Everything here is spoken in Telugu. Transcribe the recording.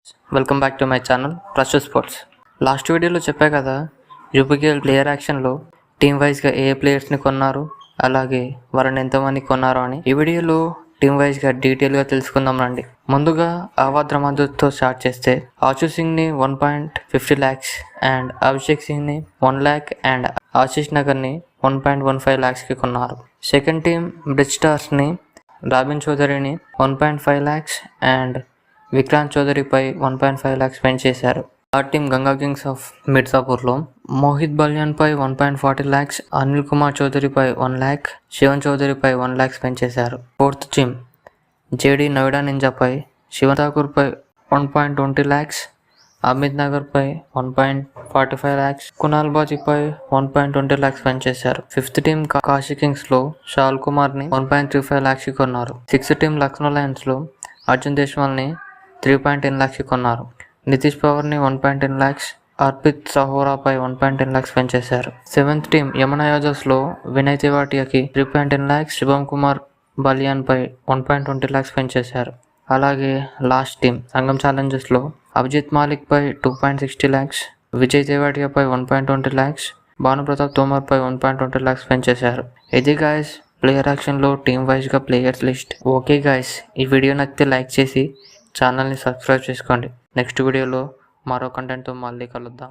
Welcome back to my channel plus sports. Last వీడియోలో చెప్పా కదా, యూపీకేఎల్ ప్లేయర్ యాక్షన్లో టీమ్ వైజ్గా ఏ ప్లేయర్స్ని కొన్నారు, అలాగే వారిని ఎంతమంది కొన్నారు అని ఈ వీడియోలో టీమ్ వైజ్గా డీటెయిల్గా తెలుసుకుందాం రండి. ముందుగా అవాద్ రమాదుతో స్టార్ట్ చేస్తే ఆశు సింగ్ని 1.50 lakhs అండ్ అభిషేక్ సింగ్ని 1 lakh అండ్ ఆశీష్ నగర్ని 1.15 lakhsకి కొన్నారు. సెకండ్ టీమ్ బ్రిడ్జ్ స్టార్స్ని రాబిన్ చౌదరిని 1.5 lakhs అండ్ విక్రాంత్ చౌదరిపై 1.5 lakhs స్పెండ్ చేశారు. Third team Ganga kings of మిర్జాపూర్లో మోహిత్ బల్యాన్పై 1.40 lakhs, అనిల్ కుమార్ చౌదరిపై 1 lakh, శివన్ చౌదరిపై 1 lakh స్పెండ్ చేశారు. ఫోర్త్ టీమ్ జేడీ నోయిడా నింజాపై శివన్ ఠాకూర్పై 1.20 lakhs, అమిత్ నగర్పై 1.45 lakhs, కునాల్ బాజీపై 1.20 lakhs స్పెండ్ చేశారు. ఫిఫ్త్ టీమ్ కాశీ కింగ్స్లో షాల్ కుమార్ని 1.35 lakhsకి కొన్నారు. సిక్స్త్ టీమ్ లక్నో లయన్స్లో అర్జున్ దేశ్వాల్ని 3.10 lakhsకి కొన్నారు. నితీష్ పవర్ని 1.10 lakhs, అర్పిత్ సహోరాపై 1.10 lakhs స్పెండ్ చేశారు. సెవెంత్ టీమ్ యమునా యోజర్స్లో వినయ్ తివాటియాకి 3.10 lakhs, శుభమ్ కుమార్ బలియాన్పై 1.20 lakhs స్పెండ్ చేశారు. అలాగే లాస్ట్ టీమ్ సంగం ఛాలెంజర్స్లో అభిజిత్ మాలిక్పై 2.60 lakhs, విజయ్ తివాటియాపై 1.20 lakhs, భానుప్రతాప్ తోమర్పై 1.20 lakhs స్పెండ్ చేశారు. ఇది గాయస్ ప్లేయర్ యాక్షన్లో టీమ్ వైజ్గా ప్లేయర్స్ లిస్ట్. ఓకే గాయస్, ఈ వీడియో నచ్చితే లైక్ చేసి ఛానల్ని సబ్స్క్రైబ్ చేసుకోండి. నెక్స్ట్ వీడియోలో మరో కంటెంట్తో మళ్ళీ కలుద్దాం.